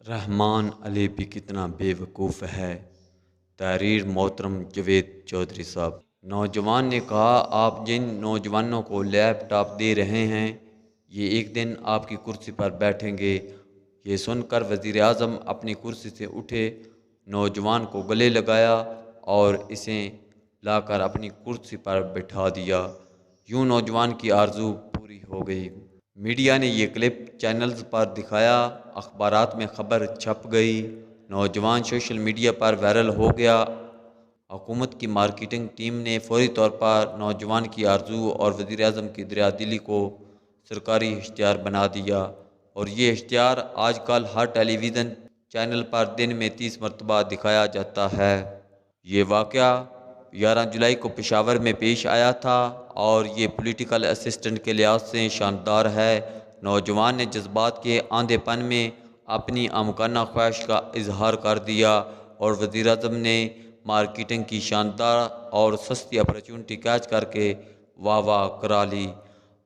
رحمان علی بھی کتنا بے وقوف ہے۔ تحریر محترم جاوید چودھری صاحب۔ نوجوان نے کہا، آپ جن نوجوانوں کو لیپ ٹاپ دے رہے ہیں یہ ایک دن آپ کی کرسی پر بیٹھیں گے۔ یہ سن کر وزیر اعظم اپنی کرسی سے اٹھے، نوجوان کو گلے لگایا اور اسے لا کر اپنی کرسی پر بٹھا دیا۔ یوں نوجوان کی آرزو پوری ہو گئی۔ میڈیا نے یہ کلپ چینلز پر دکھایا، اخبارات میں خبر چھپ گئی، نوجوان سوشل میڈیا پر وائرل ہو گیا۔ حکومت کی مارکیٹنگ ٹیم نے فوری طور پر نوجوان کی آرزو اور وزیر اعظم کی دریا دلی کو سرکاری اشتہار بنا دیا، اور یہ اشتہار آج کل ہر ٹیلی ویژن چینل پر دن میں 30 مرتبہ دکھایا جاتا ہے۔ یہ واقعہ 11 جولائی کو پشاور میں پیش آیا تھا اور یہ پولیٹیکل اسسٹنٹ کے لحاظ سے شاندار ہے۔ نوجوان نے جذبات کے آندھے پن میں اپنی امکانہ خواہش کا اظہار کر دیا اور وزیر اعظم نے مارکیٹنگ کی شاندار اور سستی اپرچونٹی کیچ کر کے واہ واہ کرا لی۔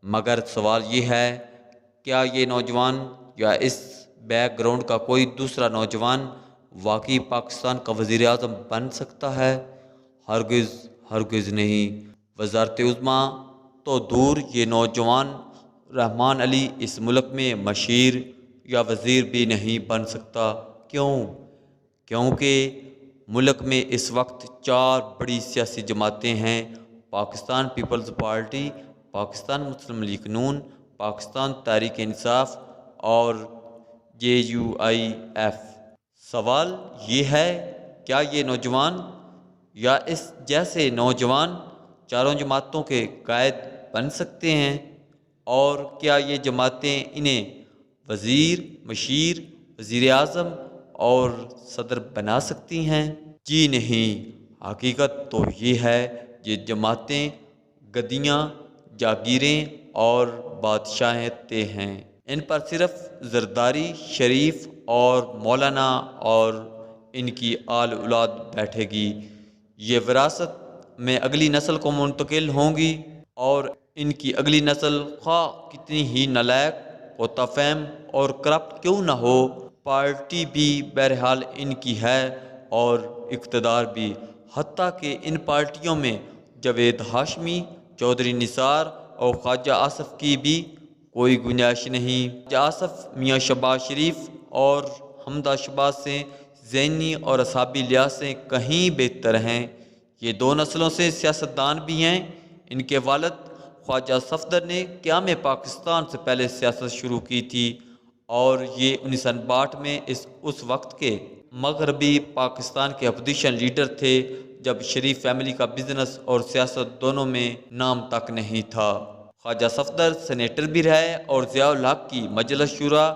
مگر سوال یہ ہے، کیا یہ نوجوان یا اس بیک گراؤنڈ کا کوئی دوسرا نوجوان واقعی پاکستان کا وزیر اعظم بن سکتا ہے؟ ہرگز ہرگز نہیں۔ وزارت عظمیٰ تو دور، یہ نوجوان رحمان علی اس ملک میں مشیر یا وزیر بھی نہیں بن سکتا۔ کیوں؟ کیونکہ ملک میں اس وقت 4 بڑی سیاسی جماعتیں ہیں: پاکستان پیپلز پارٹی، پاکستان مسلم لیگ نون، پاکستان تحریک انصاف اور JUIF۔ سوال یہ ہے، کیا یہ نوجوان یا اس جیسے نوجوان چاروں جماعتوں کے قائد بن سکتے ہیں؟ اور کیا یہ جماعتیں انہیں وزیر، مشیر، وزیر اعظم اور صدر بنا سکتی ہیں؟ جی نہیں۔ حقیقت تو یہ ہے، یہ جماعتیں گدیاں، جاگیریں اور بادشاہتیں ہیں۔ ان پر صرف زرداری، شریف اور مولانا اور ان کی آل اولاد بیٹھے گی۔ یہ وراثت میں اگلی نسل کو منتقل ہوں گی، اور ان کی اگلی نسل خواہ کتنی ہی نالائق، غوطہ فہم اور کرپٹ کیوں نہ ہو، پارٹی بھی بہرحال ان کی ہے اور اقتدار بھی۔ حتیٰ کہ ان پارٹیوں میں جاوید ہاشمی، چودھری نثار اور خواجہ آصف کی بھی کوئی گنجائش نہیں۔ خواجہ آصف میاں شہباز شریف اور حمدہ شہباز سے ذہنی اور اعصابی لحاظ سے کہیں بہتر ہیں۔ یہ 2 نسلوں سے سیاستدان بھی ہیں۔ ان کے والد خواجہ صفدر نے قیام پاکستان سے پہلے سیاست شروع کی تھی، اور یہ 1962 میں اس وقت کے مغربی پاکستان کے اپوزیشن لیڈر تھے، جب شریف فیملی کا بزنس اور سیاست دونوں میں نام تک نہیں تھا۔ خواجہ صفدر سینیٹر بھی رہے اور ضیاء الحق کی مجلس شورا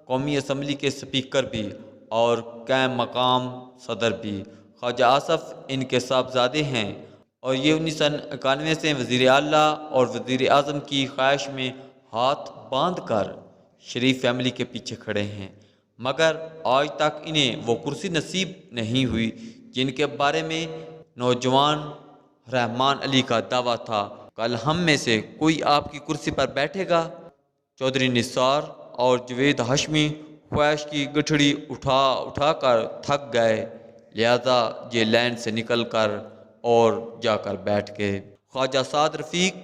قومی اسمبلی کے اسپیکر بھی اور قائم مقام صدر بھی۔ خواجہ آصف ان کے صاحبزادے ہیں، اور یہ 1991 سے وزیر اعلیٰ اور وزیر اعظم کی خواہش میں ہاتھ باندھ کر شریف فیملی کے پیچھے کھڑے ہیں، مگر آج تک انہیں وہ کرسی نصیب نہیں ہوئی جن کے بارے میں نوجوان رحمان علی کا دعویٰ تھا۔ کل ہم میں سے کوئی آپ کی کرسی پر بیٹھے گا؟ چودھری نثار اور جاوید ہاشمی خواہش کی گٹھڑی اٹھا اٹھا کر تھک گئے، لہذا یہ لائن سے نکل کر اور جا کر بیٹھ گئے۔ خواجہ سعد رفیق،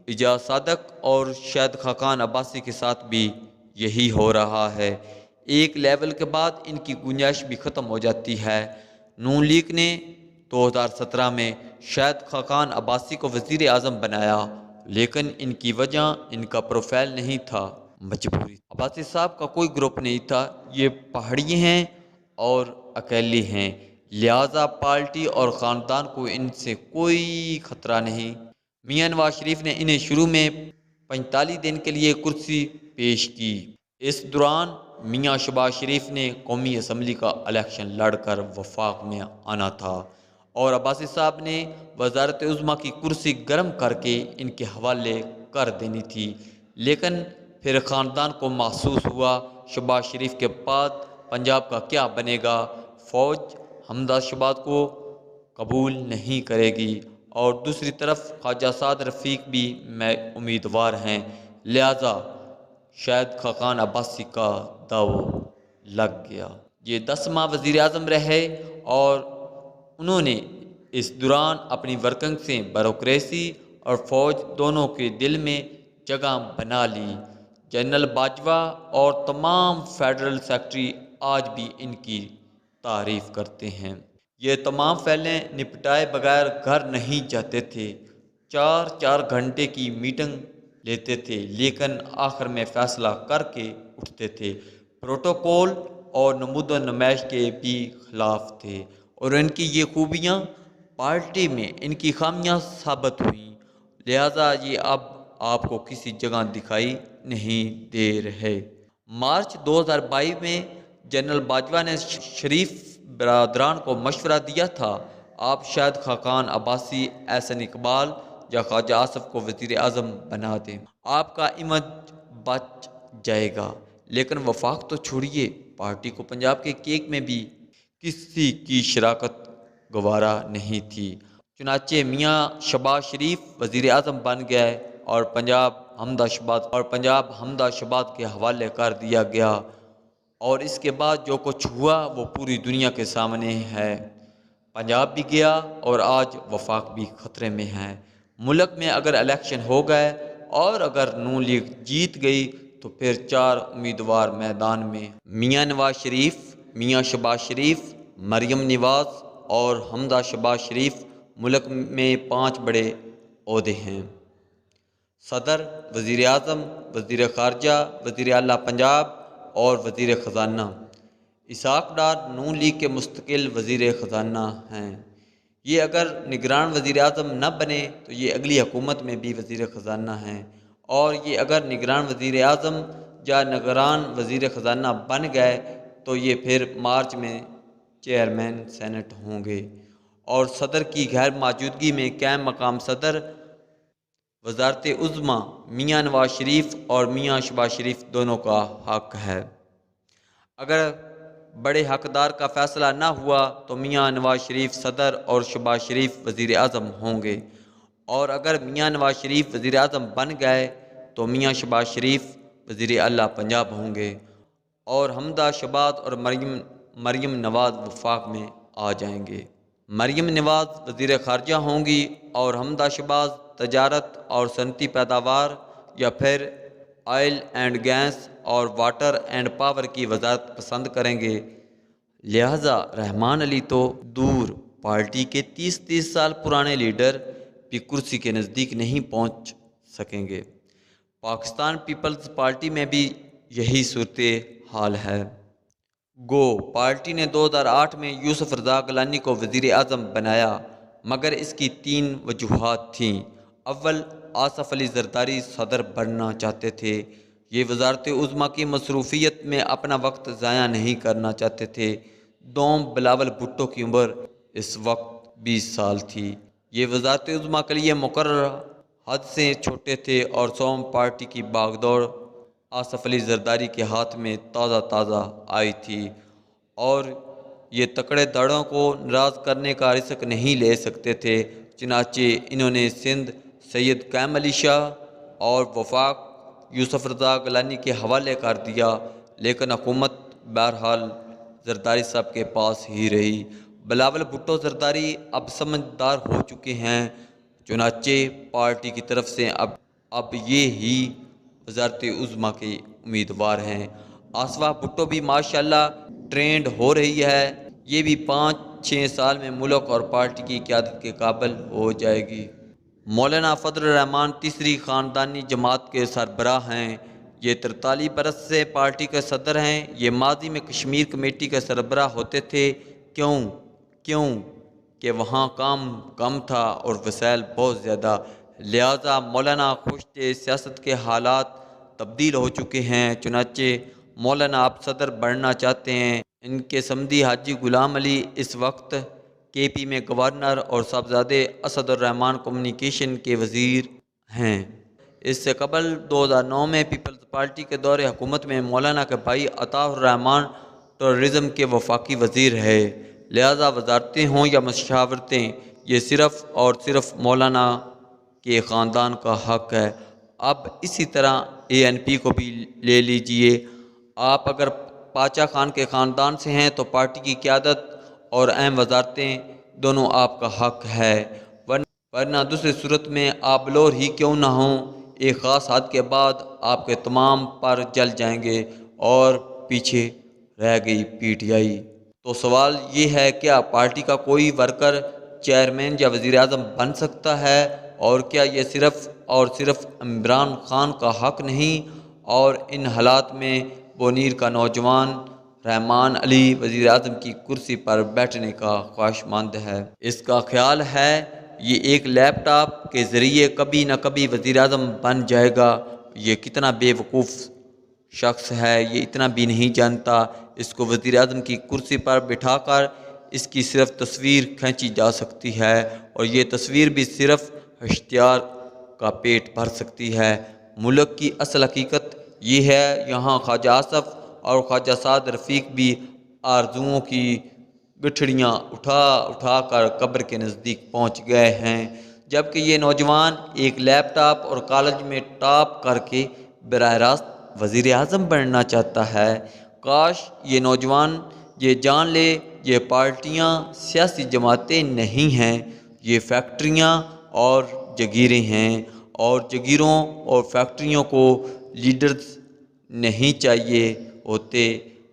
اعجاز صادق اور شاہد خاقان عباسی کے ساتھ بھی یہی ہو رہا ہے۔ ایک لیول کے بعد ان کی گنجائش بھی ختم ہو جاتی ہے۔ نون لیگ نے 2017 میں شاہد خاقان عباسی کو وزیر اعظم بنایا، لیکن ان کی وجہ ان کا پروفائل نہیں تھا، مجبوری۔ عباسی صاحب کا کوئی گروپ نہیں تھا، یہ پہاڑی ہیں اور اکیلے ہیں، لہذا پارٹی اور خاندان کو ان سے کوئی خطرہ نہیں۔ میاں نواز شریف نے انہیں شروع میں 45 دن کے لیے کرسی پیش کی۔ اس دوران میاں شہباز شریف نے قومی اسمبلی کا الیکشن لڑ کر وفاق میں آنا تھا، اور عباسی صاحب نے وزارت عظمیٰ کی کرسی گرم کر کے ان کے حوالے کر دینی تھی، لیکن پھر خاندان کو محسوس ہوا شہباز شریف کے بعد پنجاب کا کیا بنے گا، فوج حمدہ شہباز کو قبول نہیں کرے گی، اور دوسری طرف خواجہ سعد رفیق بھی امیدوار ہیں، لہذا شاہد خاقان عباسی کا داؤ لگ گیا۔ یہ 10 ماہ وزیر اعظم رہے اور انہوں نے اس دوران اپنی ورکنگ سے بیوروکریسی اور فوج دونوں کے دل میں جگہ بنا لی۔ جنرل باجوہ اور تمام فیڈرل سیکرٹری آج بھی ان کی تعریف کرتے ہیں۔ یہ تمام فائلیں نپٹائے بغیر گھر نہیں جاتے تھے، 4 گھنٹے کی میٹنگ لیتے تھے لیکن آخر میں فیصلہ کر کے اٹھتے تھے۔ پروٹوکول اور نمود و نمائش کے بھی خلاف تھے اور ان کی یہ خوبیاں پارٹی میں ان کی خامیاں ثابت ہوئیں، لہٰذا یہ اب آپ کو کسی جگہ دکھائی نہیں دے رہے۔ مارچ 2022 میں جنرل باجوہ نے شریف برادران کو مشورہ دیا تھا، آپ شاید خاقان عباسی، احسن اقبال یا خواجہ آصف کو وزیر اعظم بنا دیں، آپ کا امیج بچ جائے گا۔ لیکن وفاق تو چھوڑیے، پارٹی کو پنجاب کے کیک میں بھی کسی کی شراکت گوارا نہیں تھی۔ چنانچہ میاں شہباز شریف وزیر اعظم بن گئے اور پنجاب حمد آشباد کے حوالے کر دیا گیا، اور اس کے بعد جو کچھ ہوا وہ پوری دنیا کے سامنے ہے۔ پنجاب بھی گیا اور آج وفاق بھی خطرے میں ہے۔ ملک میں اگر الیکشن ہو گئے اور اگر نون لیگ جیت گئی تو پھر 4 امیدوار میدان میں، میاں نواز شریف، میاں شہباز شریف، مریم نواز اور حمد آشباد شریف ملک میں 5 بڑے عہدے ہیں: صدر، وزیر اعظم، وزیر خارجہ، وزیر اعلیٰ پنجاب اور وزیر خزانہ۔ اسحاق ڈار نون لیگ کے مستقل وزیر خزانہ ہیں۔ یہ اگر نگران وزیر اعظم نہ بنے تو یہ اگلی حکومت میں بھی وزیر خزانہ ہیں، اور یہ اگر نگران وزیر اعظم یا نگران وزیر خزانہ بن گئے تو یہ پھر مارچ میں چیئرمین سینٹ ہوں گے، اور صدر کی غیر موجودگی میں قائم مقام صدر وزارت عظمیٰ میاں نواز شریف اور میاں شہباز شریف دونوں کا حق ہے۔ اگر بڑے حقدار کا فیصلہ نہ ہوا تو میاں نواز شریف صدر اور شہباز شریف وزیر اعظم ہوں گے، اور اگر میاں نواز شریف وزیر اعظم بن گئے تو میاں شہباز شریف وزیر اعلیٰ پنجاب ہوں گے، اور حمد آشباد اور مریم نواز وفاق میں آ جائیں گے۔ مریم نواز وزیر خارجہ ہوں گی اور حمد آشباد تجارت اور صنعتی پیداوار یا پھر آئل اینڈ گیس اور واٹر اینڈ پاور کی وزارت پسند کریں گے۔ لہٰذا رحمان علی تو دور، پارٹی کے 30 سال پرانے لیڈر بھی کرسی کے نزدیک نہیں پہنچ سکیں گے۔ پاکستان پیپلز پارٹی میں بھی یہی صورتحال ہے۔ گو پارٹی نے 2008 میں یوسف رضا گیلانی کو وزیر اعظم بنایا، مگر اس کی 3 وجوہات تھیں۔ اول، آصف علی زرداری صدر بننا چاہتے تھے، یہ وزارت عظمیٰ کی مصروفیت میں اپنا وقت ضائع نہیں کرنا چاہتے تھے۔ دوم، بلاول بھٹو کی عمر اس وقت 20 سال تھی، یہ وزارت عظمیٰ کے لیے مقررہ حد سے چھوٹے تھے، اور سوم، پارٹی کی باغ دوڑ آصف علی زرداری کے ہاتھ میں تازہ آئی تھی، اور یہ تکڑے دڑوں کو ناراض کرنے کا رسک نہیں لے سکتے تھے، چنانچہ انہوں نے سندھ سید قائم علی شاہ اور وفاق یوسف رضا گیلانی کے حوالے کر دیا، لیکن حکومت بہرحال زرداری صاحب کے پاس ہی رہی۔ بلاول بھٹو زرداری اب سمجھدار ہو چکے ہیں، چنانچہ پارٹی کی طرف سے اب یہ ہی وزارت عظمیٰ کے امیدوار ہیں۔ آصفہ بھٹو بھی ماشاءاللہ ٹرینڈ ہو رہی ہے، یہ بھی 5-6 سال میں ملک اور پارٹی کی قیادت کے قابل ہو جائے گی۔ مولانا فضل الرحمان تیسری خاندانی جماعت کے سربراہ ہیں، یہ 43 برس سے پارٹی کے صدر ہیں۔ یہ ماضی میں کشمیر کمیٹی کے سربراہ ہوتے تھے، کیوں کہ وہاں کام کم تھا اور وسائل بہت زیادہ، لہٰذا مولانا خوش تھے۔ سیاست کے حالات تبدیل ہو چکے ہیں، چنانچہ مولانا اب صدر بننا چاہتے ہیں۔ ان کے سمدھی حاجی غلام علی اس وقت کے پی میں گورنر اور صاحبزادے اسد الرحمان کمیونیکیشن کے وزیر ہیں۔ اس سے قبل 2009 میں پیپلز پارٹی کے دور حکومت میں مولانا کے بھائی عطا الرحمان ٹورزم کے وفاقی وزیر رہے، لہٰذا وزارتیں ہوں یا مشاورتیں، یہ صرف اور صرف مولانا کے خاندان کا حق ہے۔ اب اسی طرح اے این پی کو بھی لے لیجئے، آپ اگر پاچا خان کے خاندان سے ہیں تو پارٹی کی قیادت اور اہم وزارتیں دونوں آپ کا حق ہے، ورنہ دوسری صورت میں آپ بلور ہی کیوں نہ ہوں، ایک خاص حد کے بعد آپ کے تمام پر جل جائیں گے اور پیچھے رہ گئی پی ٹی آئی۔ تو سوال یہ ہے، کیا پارٹی کا کوئی ورکر چیئرمین یا وزیر اعظم بن سکتا ہے؟ اور کیا یہ صرف اور صرف عمران خان کا حق نہیں؟ اور ان حالات میں بونیر کا نوجوان رحمان علی وزیر اعظم کی کرسی پر بیٹھنے کا خواہشمند ہے۔ اس کا خیال ہے یہ ایک لیپ ٹاپ کے ذریعے کبھی نہ کبھی وزیر اعظم بن جائے گا۔ یہ کتنا بے وقوف شخص ہے، یہ اتنا بھی نہیں جانتا اس کو وزیر اعظم کی کرسی پر بٹھا کر اس کی صرف تصویر کھینچی جا سکتی ہے، اور یہ تصویر بھی صرف اشتہار کا پیٹ بھر سکتی ہے۔ ملک کی اصل حقیقت یہ ہے، یہاں خواجہ آصف اور خواجہ سعد رفیق بھی آرزوؤں کی گٹھڑیاں اٹھا اٹھا کر قبر کے نزدیک پہنچ گئے ہیں، جبکہ یہ نوجوان ایک لیپ ٹاپ اور کالج میں ٹاپ کر کے براہ راست وزیر اعظم بننا چاہتا ہے۔ کاش یہ نوجوان یہ جان لے، یہ پارٹیاں سیاسی جماعتیں نہیں ہیں، یہ فیکٹریاں اور جگیریں ہیں، اور جگیروں اور فیکٹریوں کو لیڈرز نہیں چاہیے ہوتے،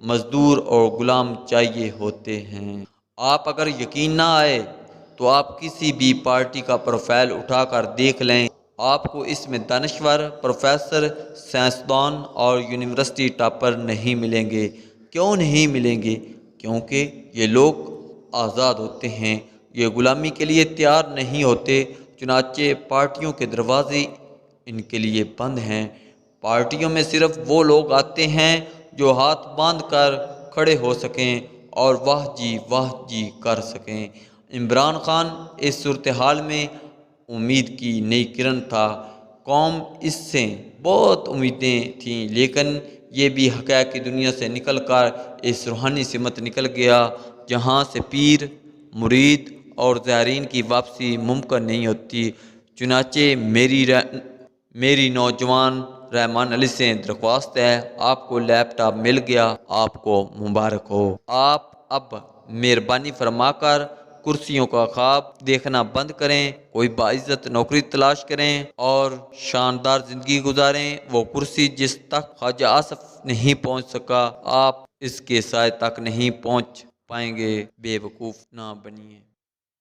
مزدور اور غلام چاہیے ہوتے ہیں۔ آپ اگر یقین نہ آئے تو آپ کسی بھی پارٹی کا پروفائل اٹھا کر دیکھ لیں، آپ کو اس میں دانشور، پروفیسر، سائنسدان اور یونیورسٹی ٹاپر نہیں ملیں گے۔ کیوں نہیں ملیں گے؟ کیونکہ یہ لوگ آزاد ہوتے ہیں، یہ غلامی کے لیے تیار نہیں ہوتے، چنانچہ پارٹیوں کے دروازے ان کے لیے بند ہیں۔ پارٹیوں میں صرف وہ لوگ آتے ہیں جو ہاتھ باندھ کر کھڑے ہو سکیں اور واہ جی کر سکیں۔ عمران خان اس صورتحال میں امید کی نئی کرن تھا۔ قوم اس سے بہت امیدیں تھیں، لیکن یہ بھی حقائق کی دنیا سے نکل کر اس روحانی سمت نکل گیا جہاں سے پیر، مرید اور زائرین کی واپسی ممکن نہیں ہوتی۔ چنانچہ میری نوجوان رحمان علی سے درخواست ہے، آپ کو لیپ ٹاپ مل گیا، آپ کو مبارک ہو۔ آپ اب مہربانی فرما کر کرسیوں کا خواب دیکھنا بند کریں، کوئی باعزت نوکری تلاش کریں اور شاندار زندگی گزاریں۔ وہ کرسی جس تک خواجہ آصف نہیں پہنچ سکا، آپ اس کے سائے تک نہیں پہنچ پائیں گے۔ بے وقوف نہ بنیے۔